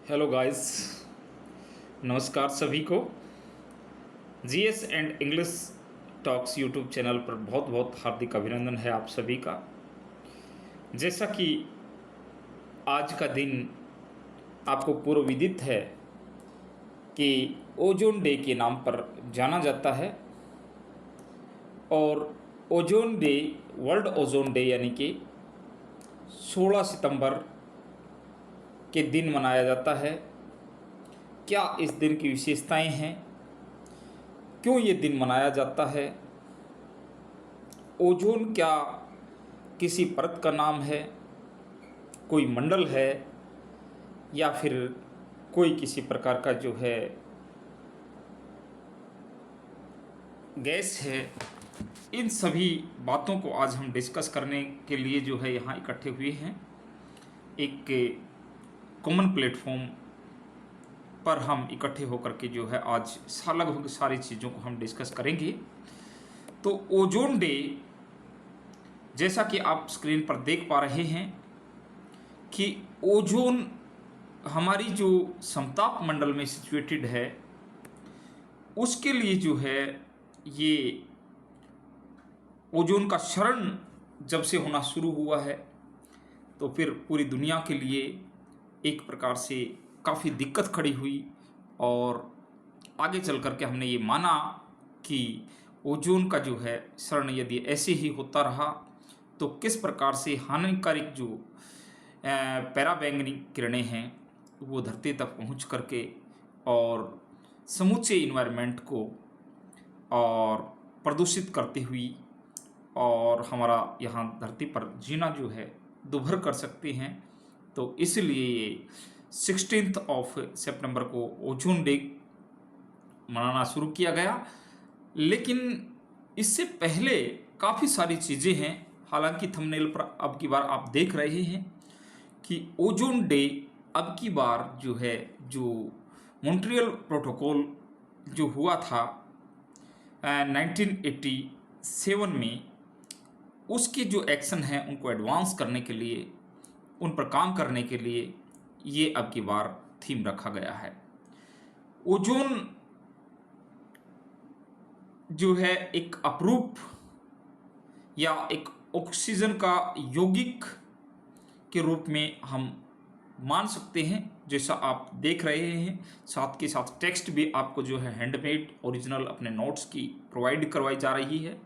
Hello guys. नमस्कार सभी को। GS and English talks YouTube channel पर बहुत बहुत हार्दिक अभिनंदन है आप सभी का। जैसा कि आज का दिन आपको पूर्व विदित है कि ओजोन डे के नाम पर जाना जाता है और ozone day, world ozone day यानी कि 16 सितंबर के दिन मनाया जाता है। क्या इस दिन की विशेषताएं हैं, क्यों ये दिन मनाया जाता है? ओजोन क्या किसी परत का नाम है, कोई मंडल है, या फिर कोई किसी प्रकार का जो है गैस है? इन सभी बातों को आज हम डिस्कस करने के लिए जो है यहाँ इकट्ठे हुए हैं। एक कॉमन प्लेटफॉर्म पर हम इकट्ठे होकर के जो है आज लगभग सारी चीज़ों को हम डिस्कस करेंगे। तो ओजोन डे, जैसा कि आप स्क्रीन पर देख पा रहे हैं कि ओजोन हमारी जो समताप मंडल में सिचुएटेड है उसके लिए जो है ये ओजोन का क्षरण जब से होना शुरू हुआ है तो फिर पूरी दुनिया के लिए एक प्रकार से काफ़ी दिक्कत खड़ी हुई और आगे चल कर के हमने ये माना कि ओजोन का जो है क्षरण यदि ऐसे ही होता रहा तो किस प्रकार से हानिकारक जो पैराबैंगनी किरणें हैं वो धरती तक पहुंच करके और समूचे इन्वायरमेंट को और प्रदूषित करती हुई और हमारा यहाँ धरती पर जीना जो है दुभर कर सकते हैं। तो इसलिए ये 16 सितंबर को ओजोन डे मनाना शुरू किया गया। लेकिन इससे पहले काफ़ी सारी चीज़ें हैं। हालांकि थंबनेल पर अब की बार आप देख रहे हैं कि ओजोन डे अब की बार जो है, जो मॉन्ट्रियल प्रोटोकॉल जो हुआ था 1987 में, उसके जो एक्शन हैं उनको एडवांस करने के लिए, उन पर काम करने के लिए ये अब की बार थीम रखा गया है। ओजोन जो है एक अपरूप या एक ऑक्सीजन का यौगिक के रूप में हम मान सकते हैं, जैसा आप देख रहे हैं। साथ के साथ टेक्स्ट भी आपको जो है हैंडमेड ओरिजिनल अपने नोट्स की प्रोवाइड करवाई जा रही है।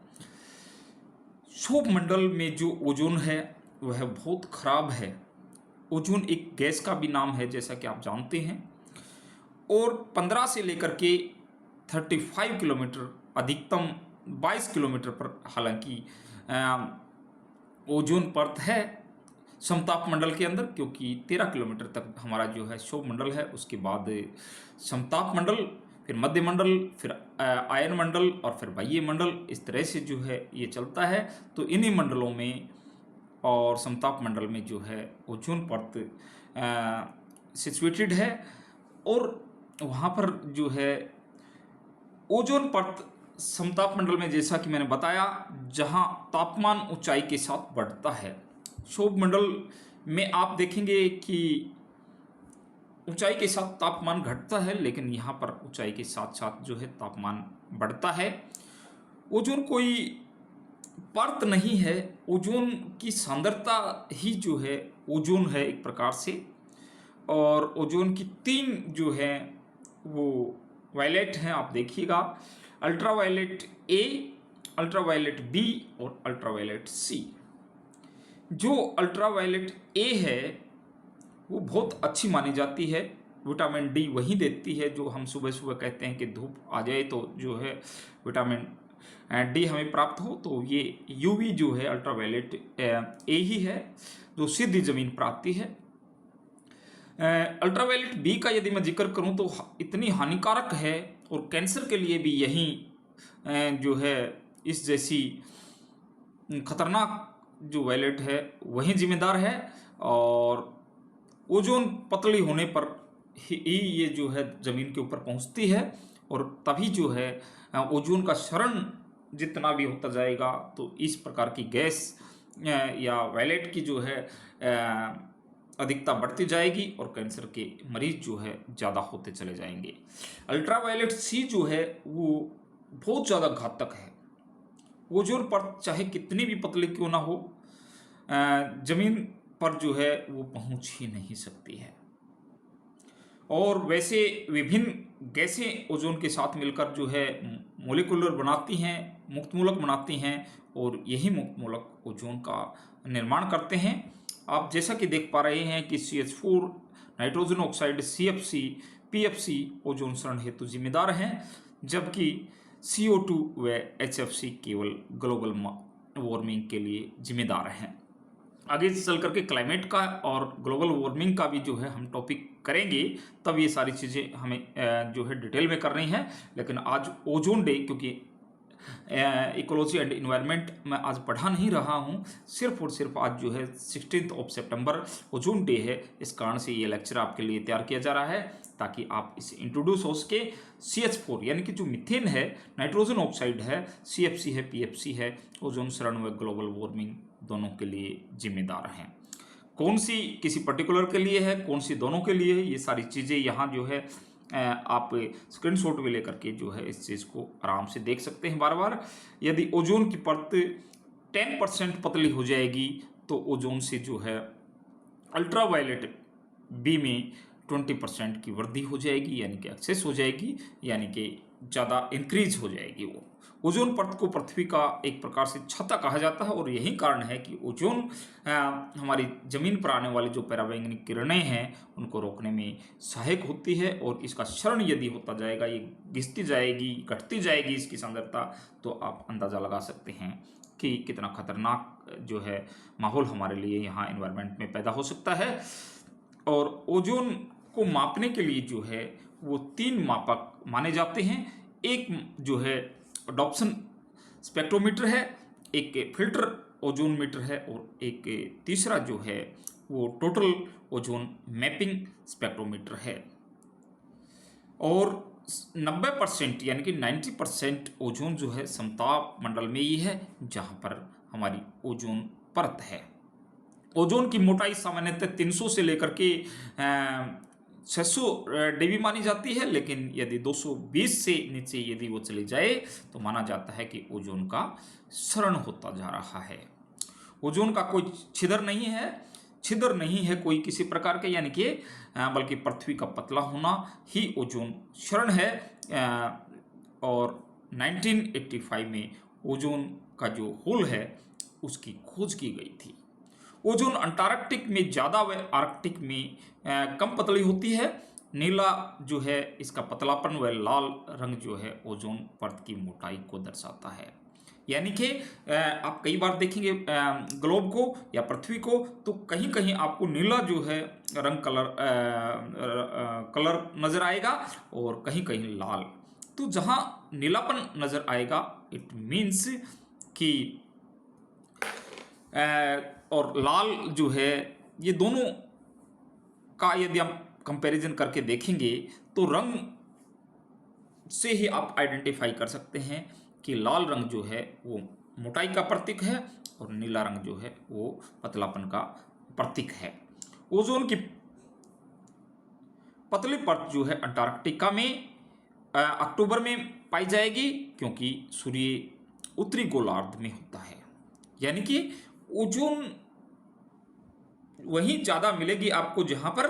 क्षोभ मंडल में जो ओजोन है वह बहुत खराब है। ओजोन एक गैस का भी नाम है, जैसा कि आप जानते हैं, और 15 से लेकर के 35 किलोमीटर, अधिकतम 22 किलोमीटर पर हालांकि ओजोन परत है समताप मंडल के अंदर, क्योंकि 13 किलोमीटर तक हमारा जो है क्षोभ मंडल है। उसके बाद समताप मंडल, फिर मध्य मंडल, फिर आयन मंडल और फिर बाह्य मंडल, इस तरह से जो है ये चलता है। तो इन्हीं मंडलों में और समताप मंडल में जो है ओजोन परत सिचुएटेड है। और वहाँ पर जो है ओजोन परत समताप मंडल में, जैसा कि मैंने बताया, जहाँ तापमान ऊंचाई के साथ बढ़ता है। क्षोभ मंडल में आप देखेंगे कि ऊंचाई के साथ तापमान घटता है, लेकिन यहाँ पर ऊंचाई के साथ साथ जो है तापमान बढ़ता है। ओजोन कोई परत नहीं है, ओजोन की सांद्रता ही जो है ओजोन है एक प्रकार से। और ओजोन की 3 जो है वो वायलेट हैं, आप देखिएगा, अल्ट्रावायलेट ए, अल्ट्रावायलेट बी और अल्ट्रावायलेट सी। जो अल्ट्रावायलेट ए है वो बहुत अच्छी मानी जाती है, विटामिन डी वही देती है जो हम सुबह सुबह कहते हैं कि धूप आ जाए तो जो है विटामिन डी हमें प्राप्त हो। तो ये यूवी जो है अल्ट्रावायलेट ए ही है जो सीधी जमीन पर आती है। अल्ट्रावायलेट बी का यदि मैं जिक्र करूं तो इतनी हानिकारक है और कैंसर के लिए भी यही जो है इस जैसी खतरनाक जो वायलेट है वही जिम्मेदार है। और ओजोन पतली होने पर ही ये जो है ज़मीन के ऊपर पहुंचती है और तभी जो है ओजोन का क्षरण जितना भी होता जाएगा तो इस प्रकार की गैस या वायलेट की जो है अधिकता बढ़ती जाएगी और कैंसर के मरीज जो है ज़्यादा होते चले जाएंगे। अल्ट्रावायलेट सी जो है वो बहुत ज़्यादा घातक है। ओजोन परत चाहे कितनी भी पतली क्यों ना हो, जमीन पर जो है वो पहुंच ही नहीं सकती है। और वैसे विभिन्न गैसें ओजोन के साथ मिलकर जो है मोलिकुलर बनाती हैं, मुक्तमूलक बनाती हैं, और यही मुक्तमूलक ओजोन का निर्माण करते हैं। आप जैसा कि देख पा रहे हैं कि CH4, nitrogen oxide, CFC, PFC ozone क्षरण हेतु जिम्मेदार हैं, जबकि CO2 व HFC केवल ग्लोबल वार्मिंग के लिए जिम्मेदार हैं। आगे चल करके क्लाइमेट का और ग्लोबल वार्मिंग का भी जो है हम टॉपिक करेंगे, तब ये सारी चीज़ें हमें जो है डिटेल में करनी है। लेकिन आज ओजोन डे, क्योंकि इकोलॉजी एंड इन्वायरमेंट मैं आज पढ़ा नहीं रहा हूँ, सिर्फ और सिर्फ आज जो है 16 सितंबर ओजोन डे है, इस कारण से ये लेक्चर आपके लिए तैयार किया जा रहा है ताकि आप इसे इंट्रोड्यूस हो सके। CH4 यानी कि जो मीथेन है, नाइट्रोजन ऑक्साइड है, CFC है, PFC है, ओजोन क्षरण व ग्लोबल वार्मिंग दोनों के लिए जिम्मेदार हैं। कौन सी किसी पर्टिकुलर के लिए है, कौन सी दोनों के लिए है, ये सारी चीज़ें यहाँ जो है आप स्क्रीनशॉट भी लेकर के जो है इस चीज़ को आराम से देख सकते हैं बार बार। यदि ओजोन की परत 10% पतली हो जाएगी तो ओजोन से जो है अल्ट्रावायलेट बी में 20% की वृद्धि हो जाएगी, यानी कि एक्सेस हो जाएगी, यानी कि ज़्यादा इंक्रीज हो जाएगी। वो ओजोन परत को पृथ्वी का एक प्रकार से छत्ता कहा जाता है, और यही कारण है कि ओजोन हमारी ज़मीन पर आने वाली जो पराबैंगनी किरणें हैं उनको रोकने में सहायक होती है। और इसका क्षरण यदि होता जाएगा, ये घिसती जाएगी, घटती जाएगी इसकी सांद्रता, तो आप अंदाज़ा लगा सकते हैं कि कितना खतरनाक जो है माहौल हमारे लिए यहाँ इन्वायरमेंट में पैदा हो सकता है। और ओजोन को मापने के लिए जो है वो 3 मापक माने जाते हैं। एक जो है डॉप्सन स्पेक्ट्रोमीटर है, एक फिल्टर ओजोन मीटर है, और एक तीसरा जो है वो टोटल ओजोन मैपिंग स्पेक्ट्रोमीटर है। और 90% यानी कि 90% ओजोन जो है समताप मंडल में ही है, जहाँ पर हमारी ओजोन परत है। ओजोन की मोटाई सामान्यतः 300 से लेकर के 600 dB मानी जाती है, लेकिन यदि 220 से नीचे यदि वो चली जाए तो माना जाता है कि ओजोन का क्षरण होता जा रहा है। ओजोन का कोई छिद्र नहीं है कोई किसी प्रकार के, यानी कि बल्कि पृथ्वी का पतला होना ही ओजोन क्षरण है। और 1985 में ओजोन का जो होल है उसकी खोज की गई थी। ओजोन अंटार्कटिक में ज़्यादा व आर्कटिक में कम पतली होती है। नीला जो है इसका पतलापन व लाल रंग जो है ओजोन परत की मोटाई को दर्शाता है। यानी कि आप कई बार देखेंगे ग्लोब को या पृथ्वी को, तो कहीं कहीं आपको नीला जो है रंग कलर नज़र आएगा, और कहीं कहीं लाल। तो जहाँ नीलापन नज़र आएगा इट मीन्स कि और लाल जो है, ये दोनों का यदि हम कंपैरिजन करके देखेंगे तो रंग से ही आप आइडेंटिफाई कर सकते हैं कि लाल रंग जो है वो मोटाई का प्रतीक है, और नीला रंग जो है वो पतलापन का प्रतीक है। ओजोन की पतली परत जो है अंटार्कटिका में अक्टूबर में पाई जाएगी, क्योंकि सूर्य उत्तरी गोलार्ध में होता है। यानी कि ओजोन वहीं ज़्यादा मिलेगी आपको जहाँ पर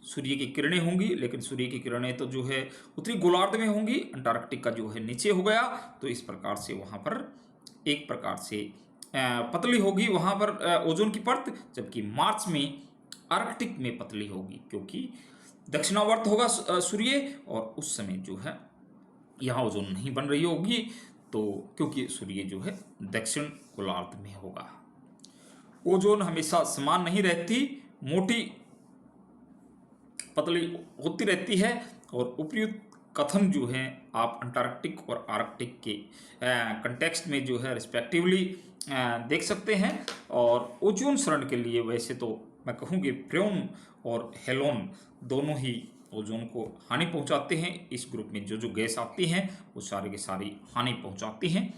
सूर्य की किरणें होंगी, लेकिन सूर्य की किरणें तो जो है उत्तरी गोलार्ध में होंगी, अंटार्कटिका जो है नीचे हो गया, तो इस प्रकार से वहाँ पर एक प्रकार से पतली होगी वहाँ पर ओजोन की परत, जबकि मार्च में आर्कटिक में पतली होगी, क्योंकि दक्षिणावर्त होगा सूर्य, और उस समय जो है यहाँ ओजोन नहीं बन रही होगी, तो क्योंकि सूर्य जो है दक्षिण गोलार्ध में होगा। ओजोन हमेशा समान नहीं रहती, मोटी पतली होती रहती है, और उपयुक्त कथन जो है आप अंटार्कटिक और आर्कटिक के कंटेक्स्ट में जो है रिस्पेक्टिवली देख सकते हैं। और ओजोन क्षरण के लिए वैसे तो मैं कहूँगी फ्रेन और हेलोन दोनों ही ओजोन को हानि पहुंचाते हैं। इस ग्रुप में जो जो गैस आती हैं वो सारी की सारी हानि पहुंचाती हैं।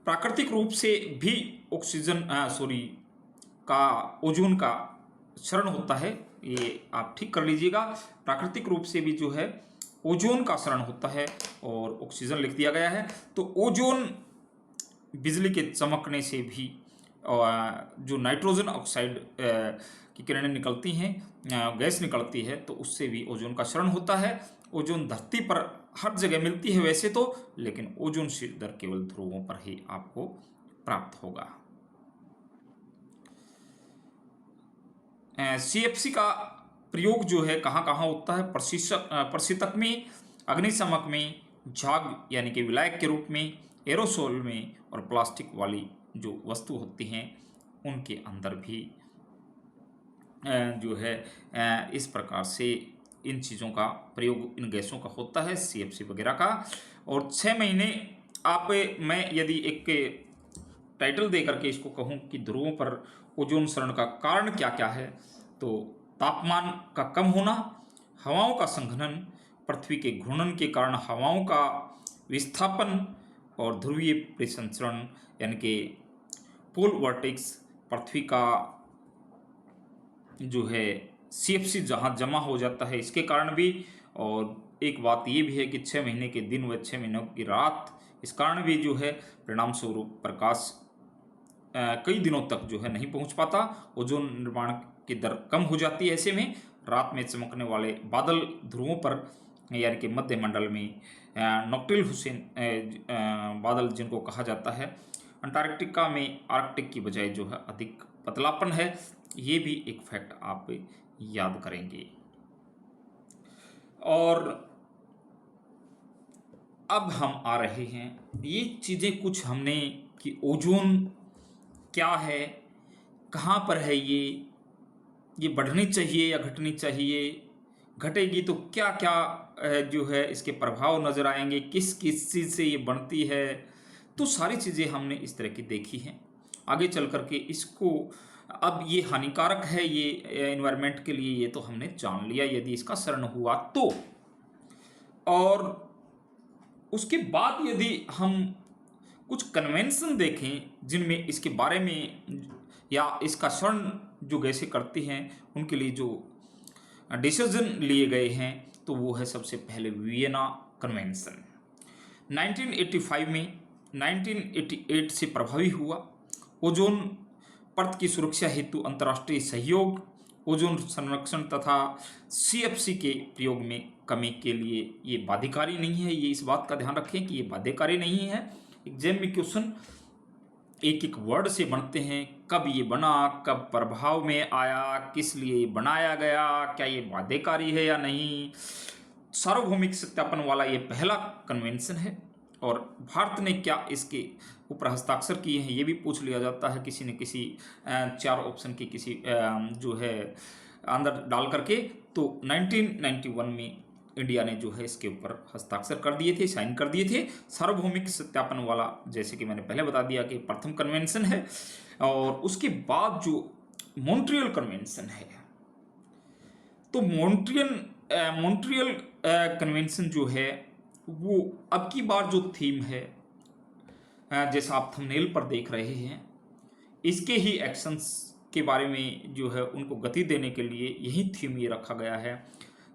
प्राकृतिक रूप से भी ऑक्सीजन का ओजोन का क्षरण होता है, ये आप ठीक कर लीजिएगा। प्राकृतिक रूप से भी जो है ओजोन का क्षरण होता है और ऑक्सीजन लिख दिया गया है। तो ओजोन बिजली के चमकने से भी जो नाइट्रोजन ऑक्साइड की किरणें निकलती हैं, गैस निकलती है, तो उससे भी ओजोन का क्षरण होता है। ओजोन धरती पर हर जगह मिलती है वैसे तो, लेकिन ओजोन शिखर केवल ध्रुवों पर ही आपको प्राप्त होगा। CFC का प्रयोग जो है कहाँ कहाँ होता है? प्रशीतक में, अग्निशमक में, झाग यानी कि विलायक के रूप में, एरोसोल में, और प्लास्टिक वाली जो वस्तु होती हैं उनके अंदर भी जो है इस प्रकार से इन चीज़ों का प्रयोग, इन गैसों का होता है, CFC वगैरह का। और 6 महीने मैं यदि एक टाइटल दे करके इसको कहूँ कि ध्रुवों पर ओजोन क्षरण का कारण क्या क्या है, तो तापमान का कम होना, हवाओं का संघनन, पृथ्वी के घूर्णन के कारण हवाओं का विस्थापन, और ध्रुवीय परिसंचरण यानी कि पोल वर्टेक्स, पृथ्वी का जो है CFC जहाँ जमा हो जाता है इसके कारण भी। और एक बात ये भी है कि 6 महीने के दिन व 6 महीनों की रात, इस कारण भी जो है परिणाम स्वरूप प्रकाश कई दिनों तक जो है नहीं पहुंच पाता, ओजोन निर्माण की दर कम हो जाती है। ऐसे में रात में चमकने वाले बादल ध्रुवों पर यानी कि मध्य मंडल में नॉक्टिल हुसैन बादल जिनको कहा जाता है, अंटार्कटिका में आर्कटिक की बजाय जो है अधिक पतलापन है, ये भी एक फैक्ट आप याद करेंगे। और अब हम आ रहे हैं, ये चीज़ें कुछ हमने कि ओजोन क्या है, कहाँ पर है, ये बढ़नी चाहिए या घटनी चाहिए, घटेगी तो क्या क्या जो है इसके प्रभाव नज़र आएंगे, किस किस चीज़ से ये बनती है, तो सारी चीज़ें हमने इस तरह की देखी हैं। आगे चल करके इसको, अब ये हानिकारक है ये एनवायरनमेंट के लिए, ये तो हमने जान लिया यदि इसका क्षरण हुआ तो। और उसके बाद यदि हम कुछ कन्वेंशन देखें जिनमें इसके बारे में या इसका क्षरण जो गैसें करती हैं उनके लिए जो डिसीजन लिए गए हैं, तो वो है सबसे पहले वियना कन्वेंशन 1985 में। 1988 से प्रभावी हुआ। ओजोन परत की सुरक्षा हेतु अंतर्राष्ट्रीय सहयोग, ओजोन संरक्षण तथा CFC के प्रयोग में कमी के लिए ये बाध्यकारी नहीं है। ये इस बात का ध्यान रखें कि ये बाध्यकारी नहीं है। एग्जाम में क्वेश्चन एक एक वर्ड से बनते हैं, कब ये बना, कब प्रभाव में आया, किस लिए बनाया गया, क्या ये बाध्यकारी है या नहीं। सार्वभौमिक सत्यापन वाला ये पहला कन्वेंशन है। और भारत ने क्या इसके ऊपर हस्ताक्षर किए हैं ये भी पूछ लिया जाता है किसी न किसी 4 ऑप्शन की किसी जो है अंदर डाल करके। तो 1991 में इंडिया ने जो है इसके ऊपर हस्ताक्षर कर दिए थे, साइन कर दिए थे। सार्वभौमिक सत्यापन वाला, जैसे कि मैंने पहले बता दिया कि प्रथम कन्वेंशन है। और उसके बाद जो मॉन्ट्रियल कन्वेंशन है, तो मॉन्ट्रियल कन्वेंशन जो है वो अब की बार जो थीम है, जैसा आप थंबनेल पर देख रहे हैं, इसके ही एक्शंस के बारे में जो है उनको गति देने के लिए यही थीम ये रखा गया है।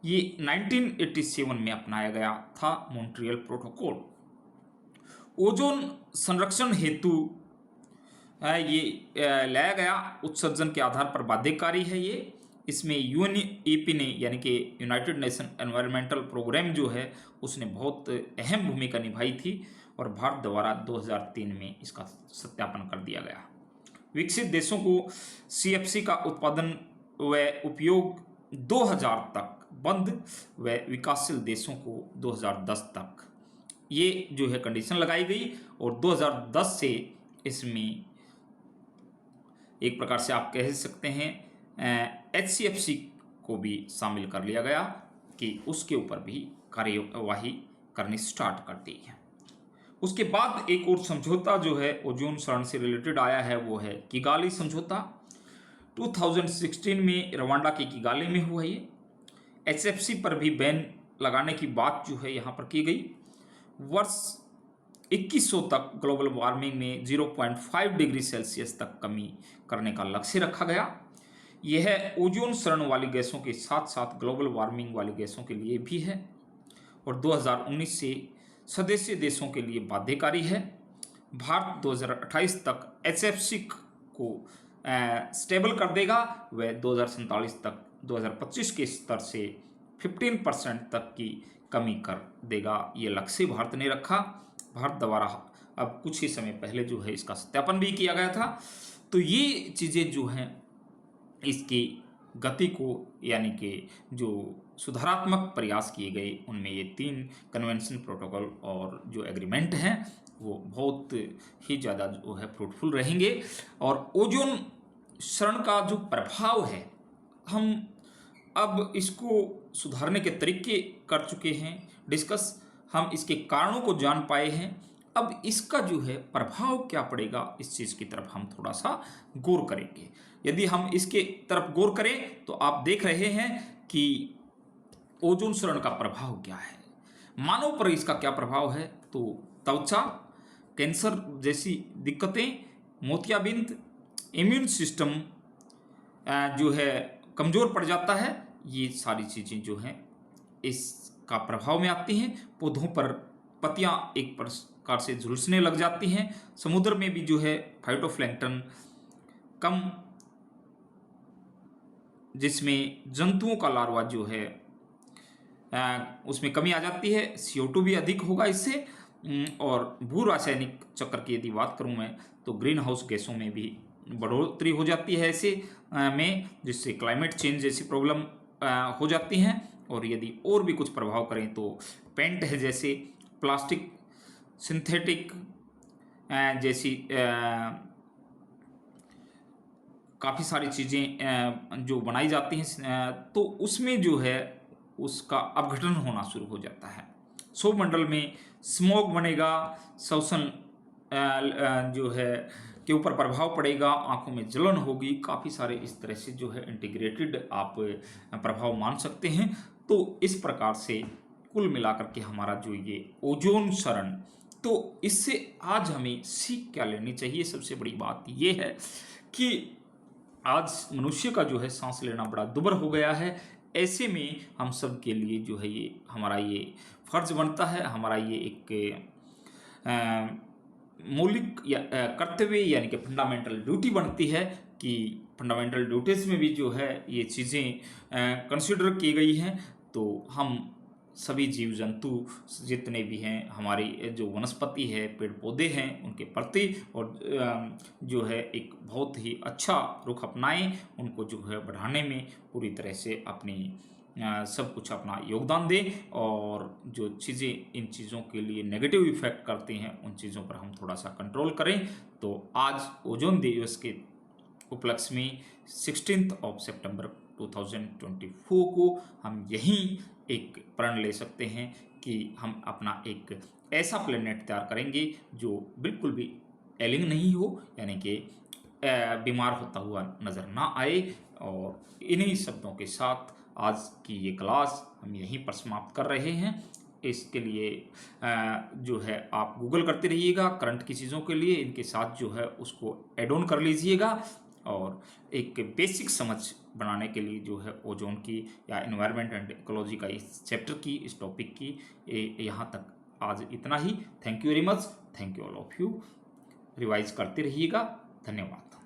ये 1987 में अपनाया गया था मॉन्ट्रियल प्रोटोकॉल। ओजोन संरक्षण हेतु ये लाया गया, उत्सर्जन के आधार पर बाध्यकारी है ये। इसमें UNEP ने यानी कि यूनाइटेड नेशन एनवायरमेंटल प्रोग्राम जो है उसने बहुत अहम भूमिका निभाई थी और भारत द्वारा 2003 में इसका सत्यापन कर दिया गया। विकसित देशों को CFC का उत्पादन व उपयोग 2000 तक बंद व विकासशील देशों को 2010 तक, ये जो है कंडीशन लगाई गई। और 2010 से इसमें एक प्रकार से आप कह सकते हैं HCFC को भी शामिल कर लिया गया कि उसके ऊपर भी कार्यवाही करनी स्टार्ट कर दी है। उसके बाद एक और समझौता जो है ओजोन क्षरण से रिलेटेड आया है, वो है किगाली समझौता। 2016 में रवांडा के किगाली में हुआ ये। HFC पर भी बैन लगाने की बात जो है यहाँ पर की गई। वर्ष 2100 तक ग्लोबल वार्मिंग में 0.5 डिग्री सेल्सियस तक कमी करने का लक्ष्य रखा गया। यह ओजोन क्षरण वाली गैसों के साथ साथ ग्लोबल वार्मिंग वाली गैसों के लिए भी है और 2019 से सदस्य देशों के लिए बाध्यकारी है। भारत 2028 तक HFC को स्टेबल कर देगा, वह 2047 तक 2025 के स्तर से 15% तक की कमी कर देगा। ये लक्ष्य भारत ने रखा। भारत द्वारा अब कुछ ही समय पहले जो है इसका सत्यापन भी किया गया था। तो ये चीज़ें जो हैं इसकी गति को, यानी कि जो सुधारात्मक प्रयास किए गए उनमें ये 3 कन्वेंशन, प्रोटोकॉल और जो एग्रीमेंट हैं वो बहुत ही ज़्यादा जो है फ्रूटफुल रहेंगे। और ओजोन क्षरण का जो प्रभाव है, हम अब इसको सुधारने के तरीके कर चुके हैं डिस्कस, हम इसके कारणों को जान पाए हैं। अब इसका जो है प्रभाव क्या पड़ेगा, इस चीज़ की तरफ हम थोड़ा सा गौर करेंगे। यदि हम इसके तरफ गौर करें तो आप देख रहे हैं कि ओजोन क्षरण का प्रभाव क्या है, मानव पर इसका क्या प्रभाव है। तो त्वचा कैंसर जैसी दिक्कतें, मोतियाबिंद, इम्यून सिस्टम जो है कमज़ोर पड़ जाता है, ये सारी चीज़ें जो हैं इसका प्रभाव में आती हैं। पौधों पर पत्तियां एक प्रकार से झुलसने लग जाती हैं। समुद्र में भी जो है फाइटोप्लैंक्टन कम, जिसमें जंतुओं का लार्वा जो है उसमें कमी आ जाती है। CO2 भी अधिक होगा इससे। और भू रासायनिक चक्र की यदि बात करूं मैं, तो ग्रीन हाउस गैसों में भी बढ़ोतरी हो जाती है ऐसे में, जिससे क्लाइमेट चेंज जैसी प्रॉब्लम हो जाती हैं। और यदि और भी कुछ प्रभाव करें तो पेंट है जैसे प्लास्टिक, सिंथेटिक जैसी काफ़ी सारी चीज़ें जो बनाई जाती हैं, तो उसमें जो है उसका अपघटन होना शुरू हो जाता है। सौरमंडल में स्मोग बनेगा, श्वसन जो है के ऊपर प्रभाव पड़ेगा, आंखों में जलन होगी, काफ़ी सारे इस तरह से जो है इंटीग्रेटेड आप प्रभाव मान सकते हैं। तो इस प्रकार से कुल मिलाकर के हमारा जो ये ओजोन क्षरण, तो इससे आज हमें सीख क्या लेनी चाहिए। सबसे बड़ी बात ये है कि आज मनुष्य का जो है सांस लेना बड़ा दुर्भर हो गया है। ऐसे में हम सब के लिए जो है ये हमारा ये फर्ज बनता है, हमारा ये एक मौलिक या कर्तव्य यानी कि फंडामेंटल ड्यूटी बनती है कि फंडामेंटल ड्यूटीज़ में भी जो है ये चीज़ें कंसिडर की गई हैं। तो हम सभी जीव जंतु जितने भी हैं, हमारी जो वनस्पति है, पेड़ पौधे हैं, उनके प्रति और जो है एक बहुत ही अच्छा रुख अपनाएं, उनको जो है बढ़ाने में पूरी तरह से अपनी सब कुछ अपना योगदान दें। और जो चीज़ें इन चीज़ों के लिए नेगेटिव इफेक्ट करती हैं, उन चीज़ों पर हम थोड़ा सा कंट्रोल करें। तो आज ओजोन दिवस के उपलक्ष्य में 16 सितंबर 2024 को हम यहीं एक प्रण ले सकते हैं कि हम अपना एक ऐसा प्लेनेट तैयार करेंगे जो बिल्कुल भी एलिंग नहीं हो, यानी कि बीमार होता हुआ नज़र ना आए। और इन्हीं शब्दों के साथ आज की ये क्लास हम यहीं पर समाप्त कर रहे हैं। इसके लिए जो है आप गूगल करते रहिएगा करंट की चीज़ों के लिए, इनके साथ जो है उसको एड ऑन कर लीजिएगा। और एक बेसिक समझ बनाने के लिए जो है ओजोन की या एनवायरनमेंट एंड इकोलॉजी का इस चैप्टर की, इस टॉपिक की यहाँ तक आज इतना ही। Thank you very much. Thank you all of you. Revise करते रहिएगा। धन्यवाद।